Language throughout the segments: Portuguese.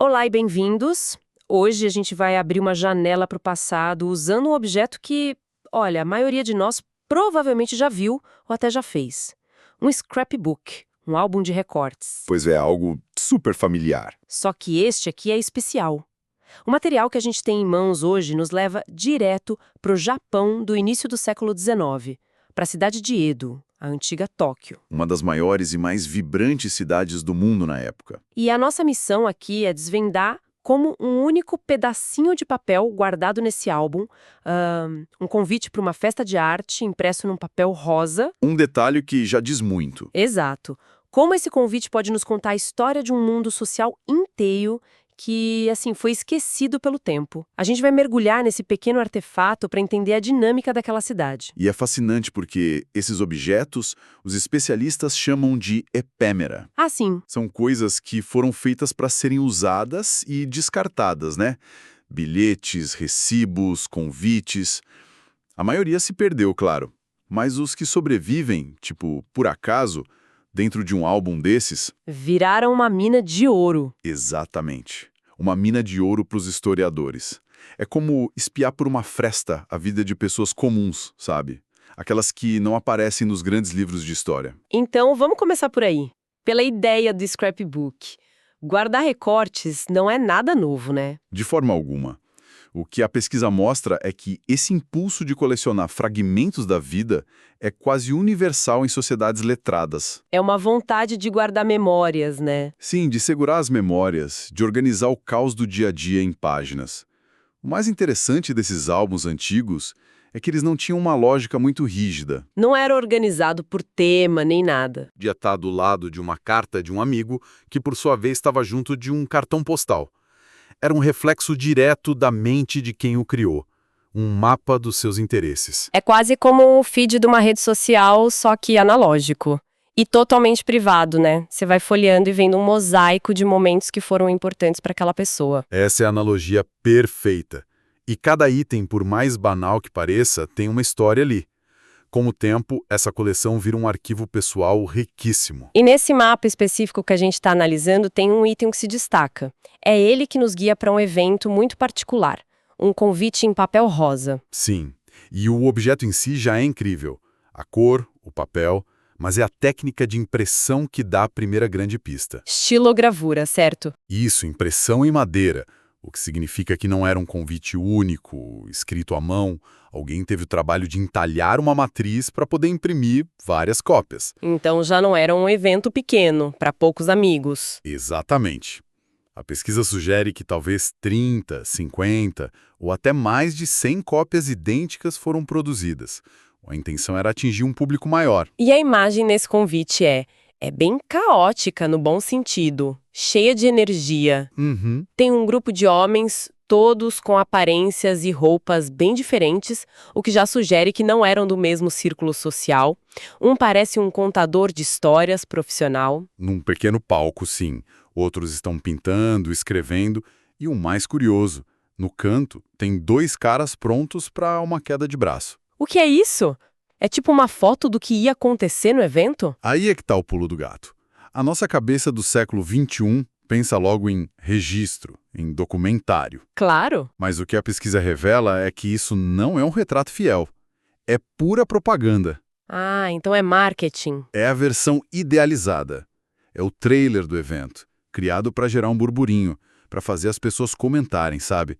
Olá e bem-vindos! Hoje a gente vai abrir uma janela para o passado usando um objeto que, olha, a maioria de nós provavelmente já viu ou até já fez. Um scrapbook, um álbum de recortes. Pois é, algo super familiar. Só que este aqui é especial. O material que a gente tem em mãos hoje nos leva direto para o Japão do início do século XIX, para a cidade de Edo, a antiga Tóquio. Uma das maiores e mais vibrantes cidades do mundo na época. E a nossa missão aqui é desvendar como um único pedacinho de papel guardado nesse álbum, um convite para uma festa de arte impresso num papel rosa. Um detalhe que já diz muito. Exato. Como esse convite pode nos contar a história de um mundo social inteiro que, assim, foi esquecido pelo tempo. A gente vai mergulhar nesse pequeno artefato para entender a dinâmica daquela cidade. E é fascinante porque esses objetos, os especialistas chamam de epêmera. Ah, sim. São coisas que foram feitas para serem usadas e descartadas, né? Bilhetes, recibos, convites. A maioria se perdeu, claro. Mas os que sobrevivem, tipo, por acaso, dentro de um álbum desses... Viraram uma mina de ouro. Exatamente. Uma mina de ouro para os historiadores. É como espiar por uma fresta a vida de pessoas comuns, sabe? Aquelas que não aparecem nos grandes livros de história. Então, vamos começar por aí. Pela ideia do scrapbook. Guardar recortes não é nada novo, né? De forma alguma. O que a pesquisa mostra é que esse impulso de colecionar fragmentos da vida é quase universal em sociedades letradas. É uma vontade de guardar memórias, né? Sim, de segurar as memórias, de organizar o caos do dia a dia em páginas. O mais interessante desses álbuns antigos é que eles não tinham uma lógica muito rígida. Não era organizado por tema nem nada. De estar do lado de uma carta de um amigo que, por sua vez, estava junto de um cartão postal. Era um reflexo direto da mente de quem o criou, um mapa dos seus interesses. É quase como o feed de uma rede social, só que analógico. E totalmente privado, né? Você vai folheando e vendo um mosaico de momentos que foram importantes para aquela pessoa. Essa é a analogia perfeita. E cada item, por mais banal que pareça, tem uma história ali. Com o tempo, essa coleção vira um arquivo pessoal riquíssimo. E nesse mapa específico que a gente está analisando, tem um item que se destaca. É ele que nos guia para um evento muito particular, um convite em papel rosa. Sim, e o objeto em si já é incrível. A cor, o papel, mas é a técnica de impressão que dá a primeira grande pista. Estilogravura, certo? Isso, impressão em madeira, o que significa que não era um convite único, escrito à mão. Alguém teve o trabalho de entalhar uma matriz para poder imprimir várias cópias. Então já não era um evento pequeno, para poucos amigos. Exatamente. A pesquisa sugere que talvez 30, 50 ou até mais de 100 cópias idênticas foram produzidas. A intenção era atingir um público maior. E a imagem nesse convite é bem caótica no bom sentido, cheia de energia. Uhum. Tem um grupo de homens, todos com aparências e roupas bem diferentes, o que já sugere que não eram do mesmo círculo social. Um parece um contador de histórias profissional. Num pequeno palco, sim. Outros estão pintando, escrevendo. E o mais curioso, no canto, tem dois caras prontos para uma queda de braço. O que é isso? É tipo uma foto do que ia acontecer no evento? Aí é que tá o pulo do gato. A nossa cabeça do século XXI pensa logo em registro, em documentário. Claro. Mas o que a pesquisa revela é que isso não é um retrato fiel. É pura propaganda. Ah, então é marketing. É a versão idealizada. É o trailer do evento, criado para gerar um burburinho, para fazer as pessoas comentarem, sabe?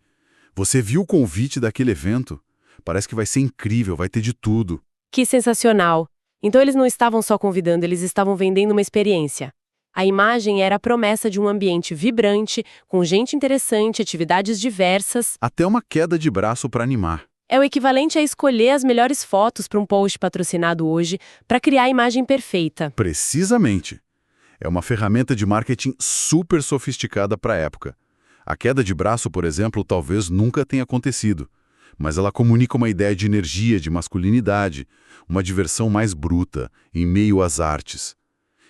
Você viu o convite daquele evento? Parece que vai ser incrível, vai ter de tudo. Que sensacional! Então eles não estavam só convidando, eles estavam vendendo uma experiência. A imagem era a promessa de um ambiente vibrante, com gente interessante, atividades diversas. Até uma queda de braço para animar. É o equivalente a escolher as melhores fotos para um post patrocinado hoje para criar a imagem perfeita. Precisamente. É uma ferramenta de marketing super sofisticada para a época. A queda de braço, por exemplo, talvez nunca tenha acontecido. Mas ela comunica uma ideia de energia, de masculinidade, uma diversão mais bruta, em meio às artes.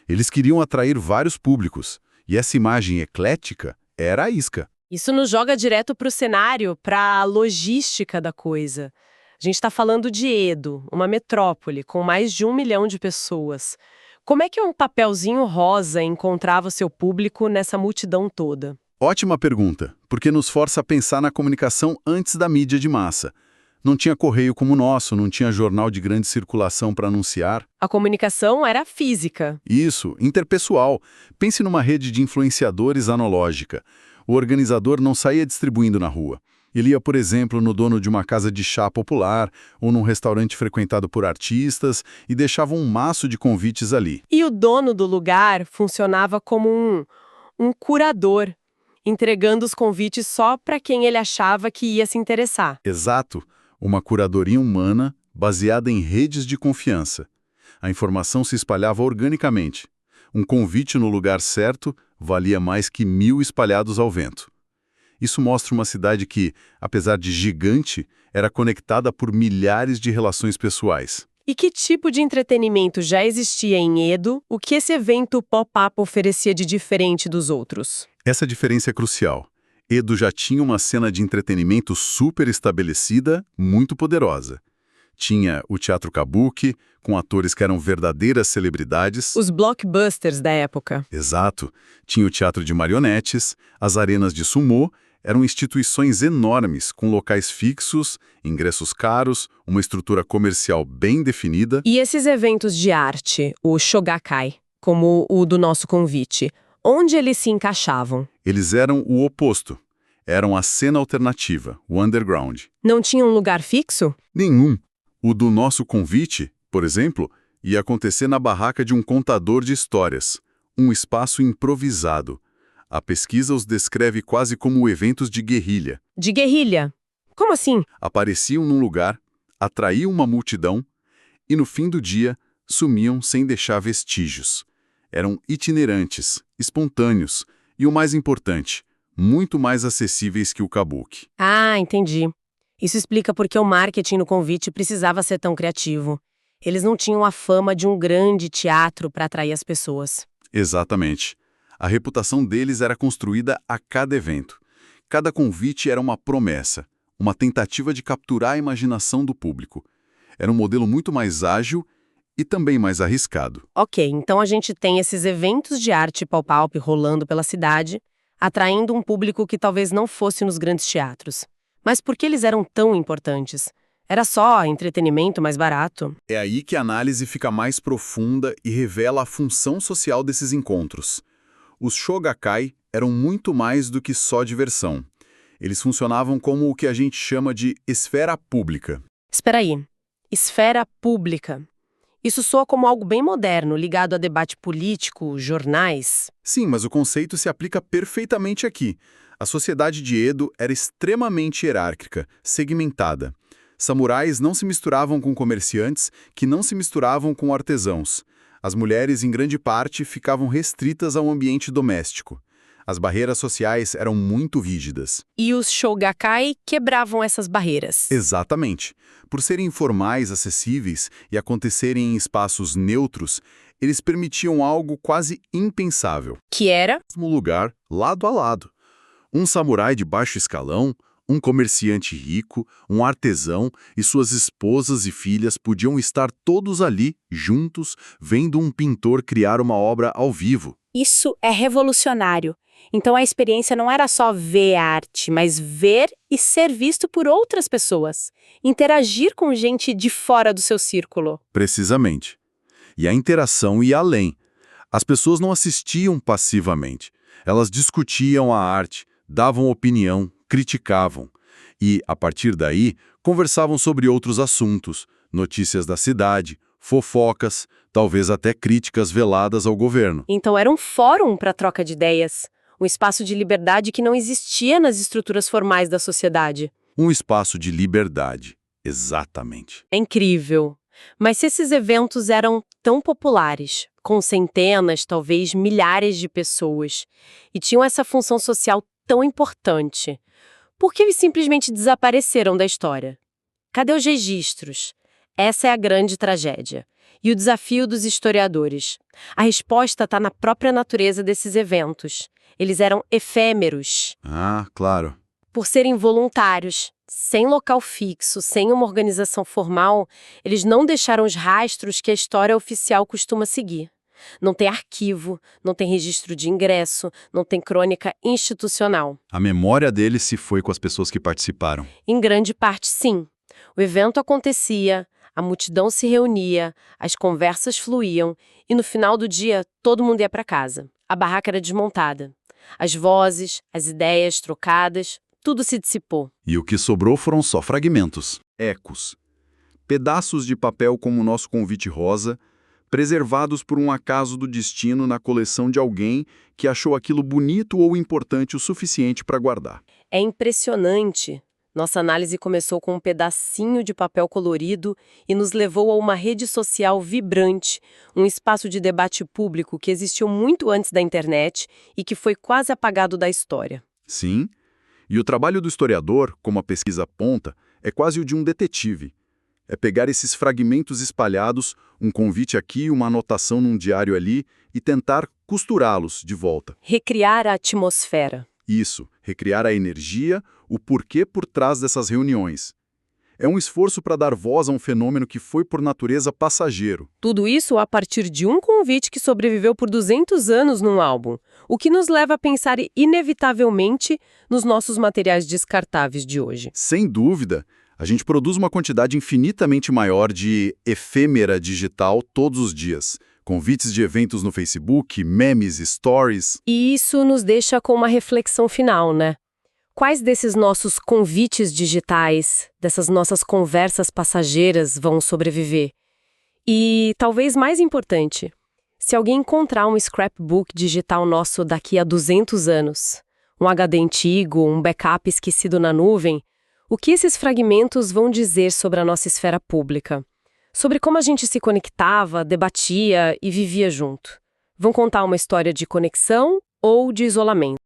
Eles queriam atrair vários públicos, e essa imagem eclética era a isca. Isso nos joga direto para o cenário, para a logística da coisa. A gente está falando de Edo, uma metrópole com mais de 1 milhão de pessoas. Como é que um papelzinho rosa encontrava seu público nessa multidão toda? Ótima pergunta, porque nos força a pensar na comunicação antes da mídia de massa. Não tinha correio como o nosso, não tinha jornal de grande circulação para anunciar. A comunicação era física. Isso, interpessoal. Pense numa rede de influenciadores analógica. O organizador não saía distribuindo na rua. Ele ia, por exemplo, no dono de uma casa de chá popular ou num restaurante frequentado por artistas e deixava um maço de convites ali. E o dono do lugar funcionava como um curador, entregando os convites só para quem ele achava que ia se interessar. Exato, uma curadoria humana baseada em redes de confiança. A informação se espalhava organicamente. Um convite no lugar certo valia mais que 1000 espalhados ao vento. Isso mostra uma cidade que, apesar de gigante, era conectada por milhares de relações pessoais. E que tipo de entretenimento já existia em Edo? O que esse evento pop-up oferecia de diferente dos outros? Essa diferença é crucial. Edo já tinha uma cena de entretenimento super estabelecida, muito poderosa. Tinha o teatro kabuki, com atores que eram verdadeiras celebridades. Os blockbusters da época. Exato. Tinha o teatro de marionetes, as arenas de sumô, eram instituições enormes, com locais fixos, ingressos caros, uma estrutura comercial bem definida. E esses eventos de arte, o Shogakai, como o do nosso convite, onde eles se encaixavam? Eles eram o oposto. Eram a cena alternativa, o underground. Não tinha um lugar fixo? Nenhum. O do nosso convite, por exemplo, ia acontecer na barraca de um contador de histórias, um espaço improvisado. A pesquisa os descreve quase como eventos de guerrilha. De guerrilha? Como assim? Apareciam num lugar, atraíam uma multidão e, no fim do dia, sumiam sem deixar vestígios. Eram itinerantes, espontâneos e, o mais importante, muito mais acessíveis que o kabuki. Ah, entendi. Isso explica por que o marketing no convite precisava ser tão criativo. Eles não tinham a fama de um grande teatro para atrair as pessoas. Exatamente. A reputação deles era construída a cada evento. Cada convite era uma promessa, uma tentativa de capturar a imaginação do público. Era um modelo muito mais ágil e também mais arriscado. Ok, então a gente tem esses eventos de arte pop-up rolando pela cidade, atraindo um público que talvez não fosse nos grandes teatros. Mas por que eles eram tão importantes? Era só entretenimento mais barato? É aí que a análise fica mais profunda e revela a função social desses encontros. Os Shogakai eram muito mais do que só diversão. Eles funcionavam como o que a gente chama de esfera pública. Espera aí. Esfera pública. Isso soa como algo bem moderno, ligado a debate político, jornais. Sim, mas o conceito se aplica perfeitamente aqui. A sociedade de Edo era extremamente hierárquica, segmentada. Samurais não se misturavam com comerciantes, que não se misturavam com artesãos. As mulheres, em grande parte, ficavam restritas ao ambiente doméstico. As barreiras sociais eram muito rígidas. E os Shogakai quebravam essas barreiras. Exatamente. Por serem informais, acessíveis e acontecerem em espaços neutros, eles permitiam algo quase impensável. Que era? No lugar, lado a lado. Um samurai de baixo escalão, um comerciante rico, um artesão e suas esposas e filhas podiam estar todos ali, juntos, vendo um pintor criar uma obra ao vivo. Isso é revolucionário. Então a experiência não era só ver arte, mas ver e ser visto por outras pessoas. Interagir com gente de fora do seu círculo. Precisamente. E a interação ia além. As pessoas não assistiam passivamente. Elas discutiam a arte, davam opinião, criticavam. E, a partir daí, conversavam sobre outros assuntos, notícias da cidade, fofocas, talvez até críticas veladas ao governo. Então era um fórum para troca de ideias. Um espaço de liberdade que não existia nas estruturas formais da sociedade. Um espaço de liberdade, exatamente. É incrível. Mas se esses eventos eram tão populares, com centenas, talvez milhares de pessoas, e tinham essa função social tão importante, por que eles simplesmente desapareceram da história? Cadê os registros? Essa é a grande tragédia. E o desafio dos historiadores. A resposta está na própria natureza desses eventos. Eles eram efêmeros. Ah, claro. Por serem voluntários, sem local fixo, sem uma organização formal, eles não deixaram os rastros que a história oficial costuma seguir. Não tem arquivo, não tem registro de ingresso, não tem crônica institucional. A memória dele se foi com as pessoas que participaram. Em grande parte, sim. O evento acontecia, a multidão se reunia, as conversas fluíam e no final do dia todo mundo ia para casa. A barraca era desmontada. As vozes, as ideias trocadas, tudo se dissipou. E o que sobrou foram só fragmentos, ecos. Pedaços de papel como o nosso convite rosa, preservados por um acaso do destino na coleção de alguém que achou aquilo bonito ou importante o suficiente para guardar. É impressionante. Nossa análise começou com um pedacinho de papel colorido e nos levou a uma rede social vibrante, um espaço de debate público que existiu muito antes da internet e que foi quase apagado da história. Sim, e o trabalho do historiador, como a pesquisa aponta, é quase o de um detetive. É pegar esses fragmentos espalhados, um convite aqui, uma anotação num diário ali, e tentar costurá-los de volta. Recriar a atmosfera. Isso, recriar a energia, o porquê por trás dessas reuniões. É um esforço para dar voz a um fenômeno que foi por natureza passageiro. Tudo isso a partir de um convite que sobreviveu por 200 anos num álbum, o que nos leva a pensar inevitavelmente nos nossos materiais descartáveis de hoje. Sem dúvida, a gente produz uma quantidade infinitamente maior de efêmera digital todos os dias. Convites de eventos no Facebook, memes, stories. E isso nos deixa com uma reflexão final, né? Quais desses nossos convites digitais, dessas nossas conversas passageiras vão sobreviver? E, talvez mais importante, se alguém encontrar um scrapbook digital nosso daqui a 200 anos, um HD antigo, um backup esquecido na nuvem, o que esses fragmentos vão dizer sobre a nossa esfera pública? Sobre como a gente se conectava, debatia e vivia junto? Vão contar uma história de conexão ou de isolamento?